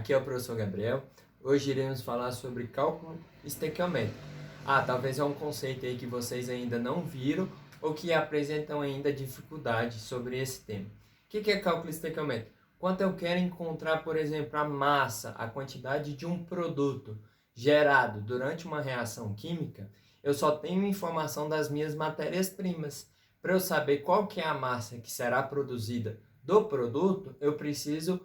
aqui é o professor Gabriel. Hoje iremos falar sobre cálculo estequiométrico. Talvez é um conceito aí que vocês ainda não viram ou que apresentam ainda dificuldade sobre esse tema. O que é cálculo estequiométrico? Quando eu quero encontrar, por exemplo, a massa, a quantidade de um produto gerado durante uma reação química, eu só tenho informação das minhas matérias-primas. Para eu saber qual que é a massa que será produzida do produto, eu preciso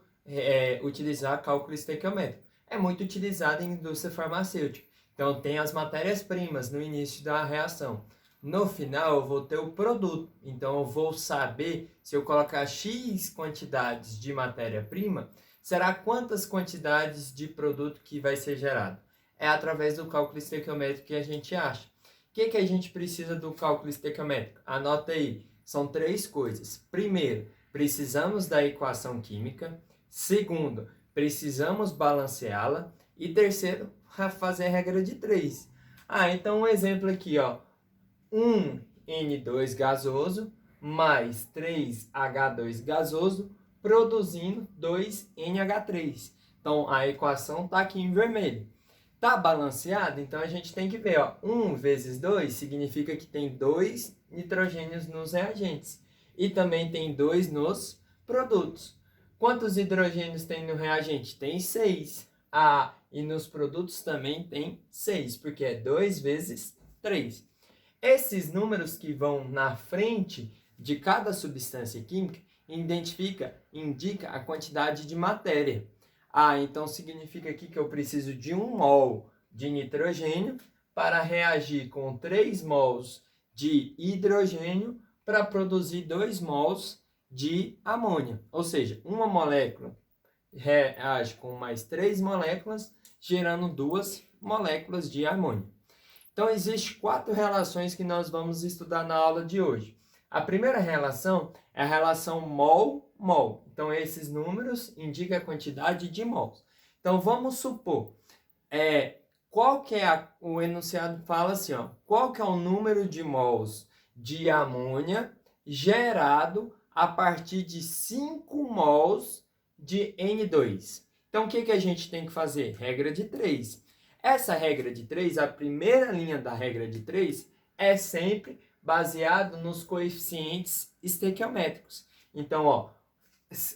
utilizar cálculo estequiométrico. É muito utilizado em indústria farmacêutica. Então, tem as matérias-primas no início da reação. No final, eu vou ter o produto. Então, eu vou saber, se eu colocar X quantidades de matéria-prima, será quantas quantidades de produto que vai ser gerado. É através do cálculo estequiométrico que a gente acha. O que a gente precisa do cálculo estequiométrico? Anota aí. São 3 coisas. Primeiro, precisamos da equação química. Segundo, precisamos balanceá-la. E terceiro, fazer a regra de 3. Então um exemplo aqui, ó. 1N2 gasoso mais 3H2 gasoso produzindo 2NH3. Então a equação está aqui em vermelho. Está balanceado? Então a gente tem que ver, ó. 1 vezes 2 significa que tem 2 nitrogênios nos reagentes. E também tem 2 nos produtos. Quantos hidrogênios tem no reagente? Tem 6. E nos produtos também tem 6, porque é 2 vezes 3. Esses números que vão na frente de cada substância química indica a quantidade de matéria. Então significa aqui que eu preciso de 1 mol de nitrogênio para reagir com 3 mols de hidrogênio para produzir 2 mols de amônia. Ou seja, uma molécula reage com mais 3 moléculas, gerando 2 moléculas de amônia. Então, existem 4 relações que nós vamos estudar na aula de hoje. A primeira relação é a relação mol-mol. Então, esses números indicam a quantidade de mols. Então, vamos supor, qual que é o enunciado fala assim, ó, qual que é o número de mols de amônia gerado a partir de 5 mols de N2. Então, o que a gente tem que fazer? Regra de 3. Essa regra de 3, a primeira linha da regra de 3, é sempre baseado nos coeficientes estequiométricos. Então, ó,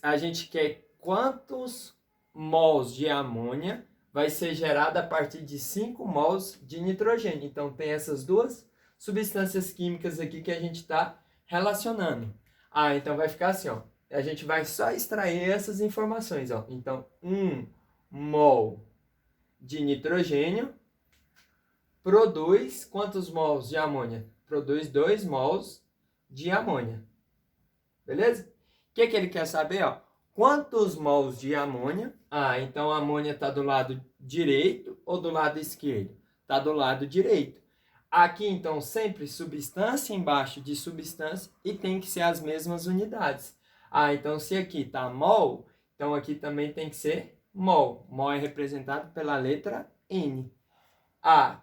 a gente quer quantos mols de amônia vai ser gerado a partir de 5 mols de nitrogênio. Então, tem essas duas substâncias químicas aqui que a gente está relacionando. Então vai ficar assim, ó. A gente vai só extrair essas informações, ó. Então, 1 mol de nitrogênio produz quantos mols de amônia? Produz 2 mols de amônia. Beleza? O que ele quer saber, ó? Quantos mols de amônia? Então a amônia está do lado direito ou do lado esquerdo? Está do lado direito. Aqui, então, sempre substância embaixo de substância e tem que ser as mesmas unidades. Então se aqui está mol, então aqui também tem que ser mol. Mol é representado pela letra N.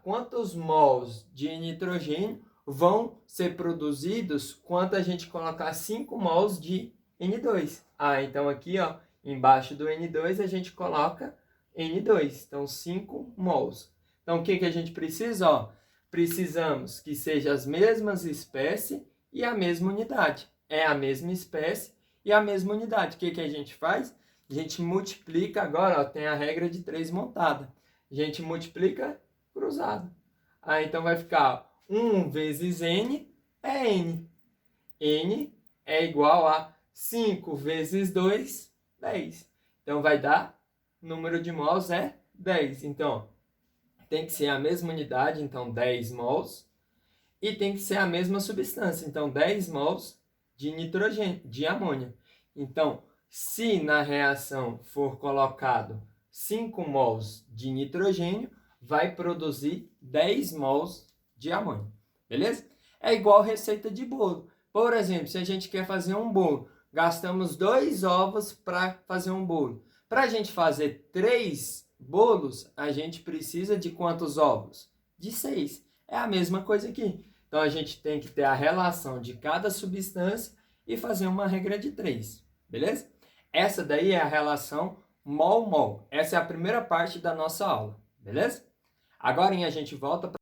Quantos mols de nitrogênio vão ser produzidos quando a gente colocar 5 mols de N2? Então aqui, ó, embaixo do N2 a gente coloca N2. Então 5 mols. Então o que a gente precisa? Ó, precisamos que sejam as mesmas espécies e a mesma unidade. É a mesma espécie e a mesma unidade. O que a gente faz? A gente multiplica agora, ó, tem a regra de 3 montada. A gente multiplica cruzado. Então vai ficar 1 vezes N é N. N é igual a 5 vezes 2, 10. Então vai dar, número de mols é 10. Então, tem que ser a mesma unidade, então 10 mols. E tem que ser a mesma substância, então 10 mols de nitrogênio, de amônia. Então, se na reação for colocado 5 mols de nitrogênio, vai produzir 10 mols de amônia. Beleza? É igual receita de bolo. Por exemplo, se a gente quer fazer um bolo, gastamos 2 ovos para fazer um bolo. Para a gente fazer 3 bolos, a gente precisa de quantos ovos? De 6. É a mesma coisa aqui. Então, a gente tem que ter a relação de cada substância e fazer uma regra de 3. Beleza? Essa daí é a relação mol, mol. Essa é a primeira parte da nossa aula, beleza? Agora a gente volta